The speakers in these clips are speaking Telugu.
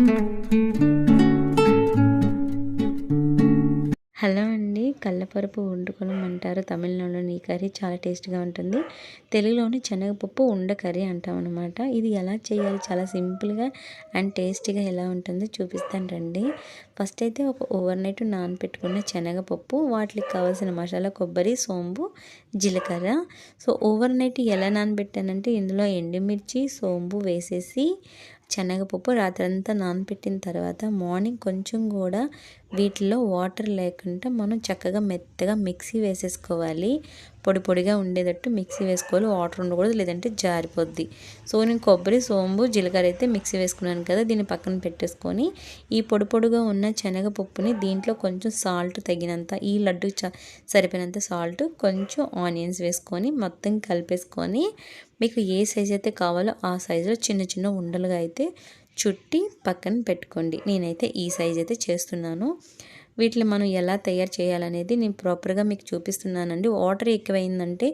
హలో అండి. కల్లపరుపు వండుకోవడం అంటారు తమిళనాడులోని. ఈ కర్రీ చాలా టేస్ట్‌గా ఉంటుంది. తెలుగులోని శనగపప్పు ఉండ కర్రీ అంటామనమాట. ఇది ఎలా చేయాలి, చాలా సింపుల్‌గా అండ్ టేస్టీగా ఎలా ఉంటుందో చూపిస్తాను రండి. ఫస్ట్ అయితే ఒక ఓవర్ నైట్ నానబెట్టుకున్న శనగపప్పు, వాటికి కావాల్సిన మసాలా కొబ్బరి, సోంపు, జీలకర్ర. సో, ఓవర్ నైట్ ఎలా నానబెట్టానంటే ఇందులో ఎండుమిర్చి, సోంపు వేసేసి శనగపప్పు రాత్రంతా నానబెట్టిన తర్వాత మార్నింగ్ కొంచెం కూడా వీటిలో వాటర్ లేకుండా మనం చక్కగా మెత్తగా మిక్సీ వేసేసుకోవాలి. పొడి పొడిగా ఉండేటట్టు మిక్సీ వేసుకోవాలి. వాటర్ ఉండకూడదు, లేదంటే జారిపోద్ది. సో, నేను కొబ్బరి, సోంపు, జీలకర్ర అయితే మిక్సీ వేసుకున్నాను కదా, దీన్ని పక్కన పెట్టేసుకొని ఈ పొడి పొడిగా ఉన్న శనగపప్పుని దీంట్లో కొంచెం సాల్ట్ తగినంత, ఈ లడ్డు సరిపోయినంత సాల్ట్, కొంచెం ఆనియన్స్ వేసుకొని మొత్తం కలిపేసుకొని మీకు ఏ సైజ్ అయితే కావాలో ఆ సైజులో చిన్న చిన్న ఉండలుగా అయితే చుట్టి పక్కన పెట్టుకోండి. నేనైతే ఈ సైజ్ అయితే చేస్తున్నాను. వీటిని మనం ఎలా తయారు చేయాలనేది నేను ప్రాపర్గా మీకు చూపిస్తున్నానండి. వాటర్ ఎక్కువైందంటే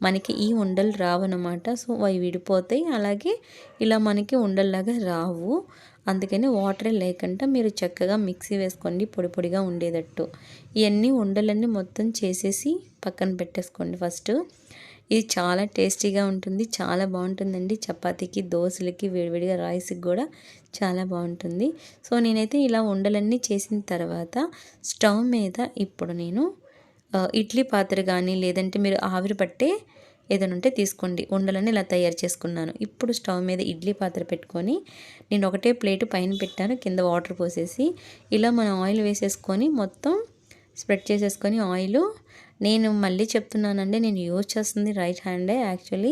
మనకి ఈ ఉండలు రావన్నమాట. సో, అవి విడిపోతాయి. అలాగే ఇలా మనకి ఉండల్లాగా రావు. అందుకని వాటరే లేకుండా మీరు చక్కగా మిక్సీ వేసుకోండి, పొడి పొడిగా ఉండేటట్టు. ఇవన్నీ ఉండలన్నీ మొత్తం చేసేసి పక్కన పెట్టేసుకోండి ఫస్ట్. ఇది చాలా టేస్టీగా ఉంటుంది, చాలా బాగుంటుందండి. చపాతీకి, దోశలకి, వేడివేడిగా రైస్కి కూడా చాలా బాగుంటుంది. సో, నేనైతే ఇలా ఉండలన్నీ చేసిన తర్వాత స్టవ్ మీద ఇప్పుడు నేను ఇడ్లీ పాత్ర కానీ, లేదంటే మీరు ఆవిరి పట్టే ఏదైనా ఉంటే తీసుకోండి. ఉండలన్నీ ఇలా తయారు చేసుకున్నాను. ఇప్పుడు స్టవ్ మీద ఇడ్లీ పాత్ర పెట్టుకొని నేను ఒకటే ప్లేటు పైన పెట్టాను, కింద వాటర్ పోసేసి ఇలా మనం ఆయిల్ వేసేసుకొని మొత్తం స్ప్రెడ్ చేసేసుకొని ఆయిల్. నేను మళ్ళీ చెప్తున్నానండి, నేను యూజ్ చేస్తుంది రైట్ హ్యాండే యాక్చువల్లీ.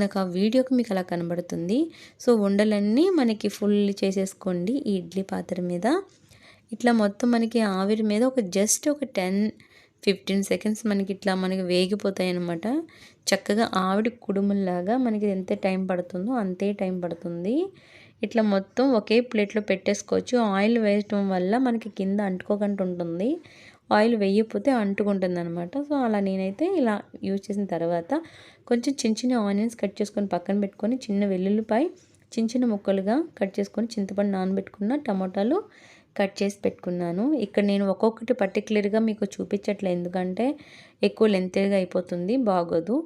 నాకు ఆ వీడియోకి మీకు అలా కనబడుతుంది. సో, ఉండలన్నీ మనకి ఫుల్ చేసేసుకోండి ఈ ఇడ్లీ పాత్ర మీద. ఇట్లా మొత్తం మనకి ఆవిరి మీద జస్ట్ ఒక 10-15 సెకండ్స్ మనకి ఇట్లా మనకి వేగిపోతాయి అన్నమాట. చక్కగా ఆవిరి కుడుముల్లాగా మనకి ఎంత టైం పడుతుందో అంతే టైం పడుతుంది. ఇట్లా మొత్తం ఒకే ప్లేట్లో పెట్టేసుకోవచ్చు. ఆయిల్ వేయటం వల్ల మనకి కింద అంటుకోకుండా ఉంటుంది. ఆయిల్ వేయకపోతే అంటుకుంటుందన్నమాట. సో, అలా నేనైతే ఇలా యూజ్ చేసిన తర్వాత కొంచెం చిన్న చిన్న ఆనియన్స్ కట్ చేసుకొని పక్కన పెట్టుకొని, చిన్న వెల్లుల్లిపాయ చిన్న చిన్న ముక్కలుగా కట్ చేసుకొని, చింతపండు నానబెట్టుకున్న, టమాటాలు కట్ చేసి పెట్టుకున్నాను. ఇక్కడ నేను ఒక్కొక్కటి పర్టికులర్గా మీకు చూపించట్లేదు, ఎందుకంటే ఎక్కువ లెంతీగా అయిపోతుంది, బాగోదు.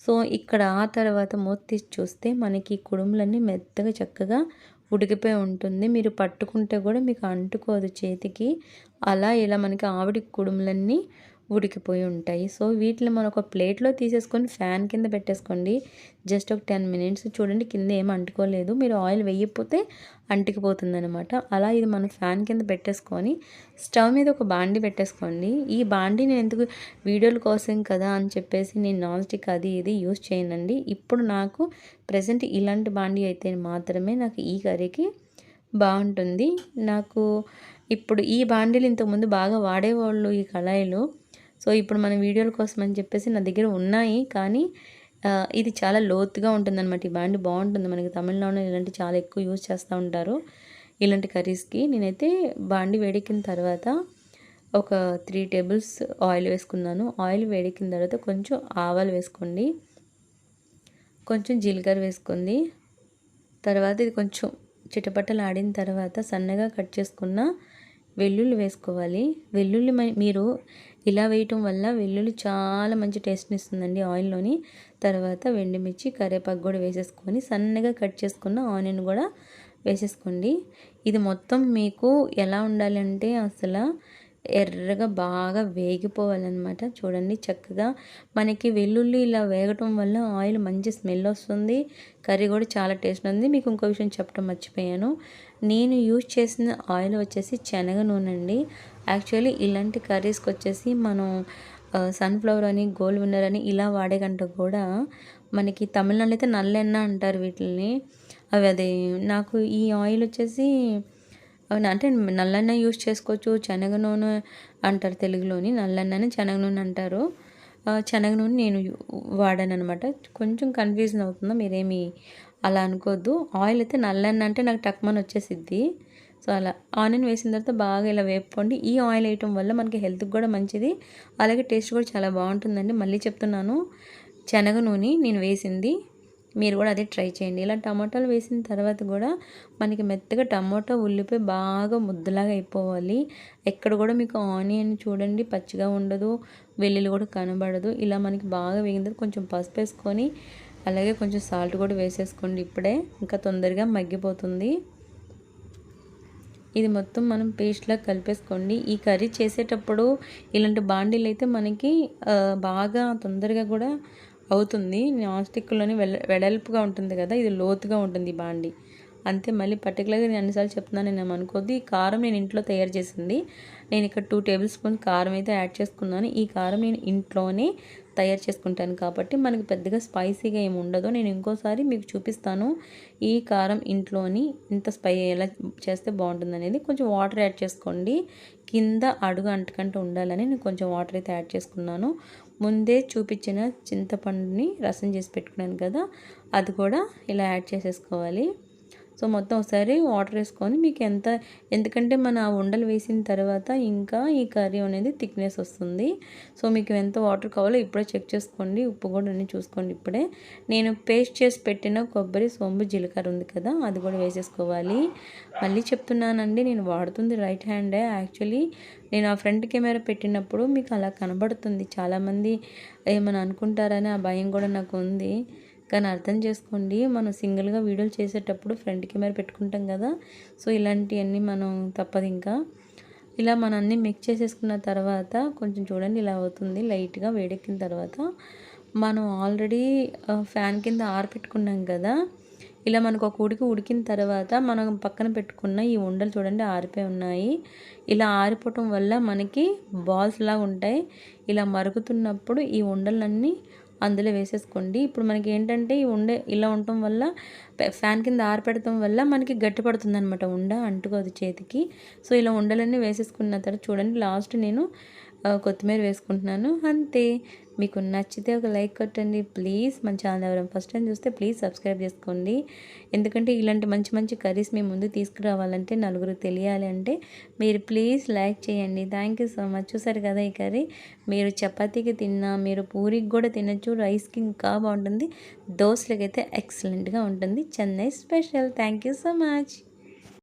సో, ఇక్కడ ఆ తర్వాత మూత తీసి చూస్తే మనకి కుడుములన్నీ మెత్తగా చక్కగా ఉడికిపోయి ఉంటుంది. మీరు పట్టుకుంటే కూడా మీకు అంటుకోదు చేతికి. అలా ఇలా మనకి ఆవిడి కుడుములన్నీ ఉడికిపోయి ఉంటాయి. సో, వీటిని మనం ఒక ప్లేట్లో తీసేసుకొని ఫ్యాన్ కింద పెట్టేసుకోండి. జస్ట్ ఒక 10 మినిట్స్ చూడండి, కింద ఏమి అంటుకోలేదు. మీరు ఆయిల్ వేయకపోతే అంటుకుపోతుందనమాట. అలా ఇది మనం ఫ్యాన్ కింద పెట్టేసుకొని స్టవ్ మీద ఒక బాండీ పెట్టేసుకోండి. ఈ బాండీ నేను ఎందుకు, వీడియోల కోసం కదా అని చెప్పేసి నేను నాన్ స్టిక్ అది ఇది యూజ్ చేయనండి. ఇప్పుడు నాకు ప్రెజెంట్ ఇలాంటి బాండీ అయితే మాత్రమే నాకు ఈ కర్రీకి బాగుంటుంది. నాకు ఇప్పుడు ఈ బాండీలు ఇంతకుముందు బాగా వాడేవాళ్ళు ఈ కళాయిలు. సో, ఇప్పుడు మన వీడియోల కోసం అని చెప్పేసి నా దగ్గర ఉన్నాయి. కానీ ఇది చాలా లోతుగా ఉంటుందన్నమాట. ఈ బాండీ బాగుంటుంది. మనకి తమిళనాడులో ఇలాంటి చాలా ఎక్కువ యూజ్ చేస్తూ ఉంటారు ఇలాంటి కర్రీస్కి. నేనైతే బాండీ వేడెక్కిన తర్వాత ఒక 3 టేబుల్స్ ఆయిల్ వేసుకున్నాను. ఆయిల్ వేడెక్కిన తర్వాత కొంచెం ఆవాలు వేసుకోండి, కొంచెం జీలకర్ర వేసుకోండి. తర్వాత ఇది కొంచెం చిటపటలు ఆడిన తర్వాత సన్నగా కట్ చేసుకున్న వెల్లుల్లి వేసుకోవాలి. వెల్లుల్లి మీరు ఇలా వేయటం వల్ల వెల్లుల్లి చాలా మంచి టేస్ట్ని ఇస్తుందండి ఆయిల్లోని. తర్వాత ఎండుమిర్చి, కరివేపాకు కూడా వేసేసుకొని సన్నగా కట్ చేసుకున్న ఆనియన్ కూడా వేసేసుకోండి. ఇది మొత్తం మీకు ఎలా ఉండాలంటే అసలు ఎర్రగా బాగా వేగిపోవాలన్నమాట. చూడండి, చక్కగా మనకి వెల్లుల్లి ఇలా వేగటం వల్ల ఆయిల్ మంచి స్మెల్ వస్తుంది. కర్రీ కూడా చాలా టేస్ట్ ఉంది. మీకు ఇంకో విషయం చెప్పడం మర్చిపోయాను. నేను యూజ్ చేసిన ఆయిల్ వచ్చేసి శనగ నూనె అండి. యాక్చువల్లీ ఇలాంటి కర్రీస్కి వచ్చేసి మనం సన్ఫ్లవర్ అని, గోల్డ్ విన్నర్ అని ఇలా వాడే కంటే కూడా మనకి తమిళనాడులో అయితే నల్లెన్న అంటారు వీటిని. అది నాకు ఈ ఆయిల్ వచ్చేసి అంటే నల్లెన్న యూజ్ చేసుకోవచ్చు, శనగ నూనె అంటారు తెలుగులోని. నల్లెన్నని శనగ నూనె అంటారు. శనగ నూనె నేను వాడాను అనమాట. కొంచెం కన్ఫ్యూజన్ అవుతుందా, మీరేమి అలా అనుకోవద్దు. ఆయిల్ అయితే నల్లెన్న అంటే నాకు టక్మని వచ్చేసిద్ది. సో, అలా ఆనియన్ వేసిన తర్వాత బాగా ఇలా వేపుకోండి. ఈ ఆయిల్ వేయటం వల్ల మనకి హెల్త్కి కూడా మంచిది, అలాగే టేస్ట్ కూడా చాలా బాగుంటుందండి. మళ్ళీ చెప్తున్నాను, శనగ నూనె నేను వేసింది మీరు కూడా అదే ట్రై చేయండి. ఇలా టమాటాలు వేసిన తర్వాత కూడా మనకి మెత్తగా టమాటా ఉల్లిపాయ బాగా ముద్దలాగా అయిపోవాలి. ఎక్కడ కూడా మీకు ఆనియన్ చూడండి పచ్చిగా ఉండదు, వెల్లుల్లి కూడా కనబడదు. ఇలా మనకి బాగా వేగిన తర్వాత కొంచెం పసుపు వేసుకొని అలాగే కొంచెం సాల్ట్ కూడా వేసేసుకోండి ఇప్పుడే, ఇంకా తొందరగా మగ్గిపోతుంది. ఇది మొత్తం మనం పేస్ట్లా కలిపేసుకోండి. ఈ కర్రీ చేసేటప్పుడు ఇలాంటి బాండీలు అయితే మనకి బాగా తొందరగా కూడా అవుతుంది. నాన్ స్టిక్లోని వెడల్పుగా ఉంటుంది కదా, ఇది లోతుగా ఉంటుంది ఈ బాండీ. అంతే, మళ్ళీ పర్టికులర్గా నేను అన్నిసార్లు చెప్తున్నాను నేను అనుకోద్ది. ఈ కారం నేను ఇంట్లో తయారు చేసింది. నేను ఇక్కడ 2 టేబుల్ స్పూన్ కారం అయితే యాడ్ చేసుకున్నాను. ఈ కారం నేను ఇంట్లోనే తయారు చేసుకుంటాను కాబట్టి మనకి పెద్దగా స్పైసీగా ఏమి ఉండదు. నేను ఇంకోసారి మీకు చూపిస్తాను ఈ కారం ఇంట్లోని ఇంత ఎలా చేస్తే బాగుంటుంది అనేది. కొంచెం వాటర్ యాడ్ చేసుకోండి, కింద అడుగు అంటకంటూ ఉండాలని నేను కొంచెం వాటర్ అయితే యాడ్ చేసుకున్నాను. ముందే చూపించిన చింతపండుని రసం చేసి పెట్టుకున్నాను కదా, అది కూడా ఇలా యాడ్ చేసేసుకోవాలి. సో మొత్తం ఒకసారి వాటర్ వేసుకొని మీకు ఎందుకంటే మన ఉండలు వేసిన తర్వాత ఇంకా ఈ కర్రీ అనేది థిక్నెస్ వస్తుంది. సో మీకు ఎంత వాటర్ కావాలో ఇప్పుడే చెక్ చేసుకోండి, ఉప్పు కూడా అన్నీ చూసుకోండి ఇప్పుడే. నేను పేస్ట్ చేసి పెట్టిన కొబ్బరి, సోంపు, జీలకర్ర ఉంది కదా, అది కూడా వేసేసుకోవాలి. మళ్ళీ చెప్తున్నానండి, నేను వాడుతుంది రైట్ హ్యాండే. యాక్చువల్లీ నేను ఆ ఫ్రంట్ కెమెరా పెట్టినప్పుడు మీకు అలా కనబడుతుంది, చాలామంది ఏమైనా అనుకుంటారని ఆ భయం కూడా నాకు ఉంది. కానీ అర్థం చేసుకోండి, మనం సింగిల్గా వీడియోలు చేసేటప్పుడు ఫ్రంట్ కెమెరా పెట్టుకుంటాం కదా, సో ఇలాంటివన్నీ మనం తప్పదు. ఇంకా ఇలా మనం అన్నీ మిక్స్ చేసేసుకున్న తర్వాత కొంచెం చూడండి ఇలా అవుతుంది. లైట్గా వేడెక్కిన తర్వాత మనం ఆల్రెడీ ఫ్యాన్ కింద ఆరపెట్టుకున్నాం కదా, ఇలా మనకు ఒక ఉడికిన తర్వాత మనం పక్కన పెట్టుకున్న ఈ ఉండలు చూడండి ఆరిపోయి ఉన్నాయి. ఇలా ఆరిపోవటం వల్ల మనకి బాల్స్ లాగా ఉంటాయి. ఇలా మరుగుతున్నప్పుడు ఈ ఉండలన్నీ అందులో వేసేసుకోండి. ఇప్పుడు మనకి ఏంటంటే ఈ ఇలా ఉండటం వల్ల ఫ్యాన్ కింద ఆరపెడటం వల్ల మనకి గట్టి పడుతుంది అనమాట, అంటుకోదు చేతికి. సో ఇలా ఉండలన్నీ వేసేసుకున్న తర్వాత చూడండి లాస్ట్ నేను కొత్తిమీర వేసుకుంటున్నాను, అంతే. మీకు నచ్చితే ఒక లైక్ కొట్టండి ప్లీజ్. మన ఛానల్ ఎవరైనా ఫస్ట్ టైం చూస్తే ప్లీజ్ సబ్స్క్రైబ్ చేసుకోండి. ఎందుకంటే ఇలాంటి మంచి మంచి కర్రీస్ మీ ముందు తీసుకురావాలంటే, నలుగురు తెలియాలి అంటే మీరు ప్లీజ్ లైక్ చేయండి. Thank you so much. చూసారు కదా ఈ కర్రీ, మీరు చపాతీకి తిన్నా, మీరు పూరికి కూడా తినచ్చు, రైస్కి ఇంకా బాగుంటుంది, దోశలకైతే ఎక్సలెంట్గా ఉంటుంది. Chennai special. Thank you so much.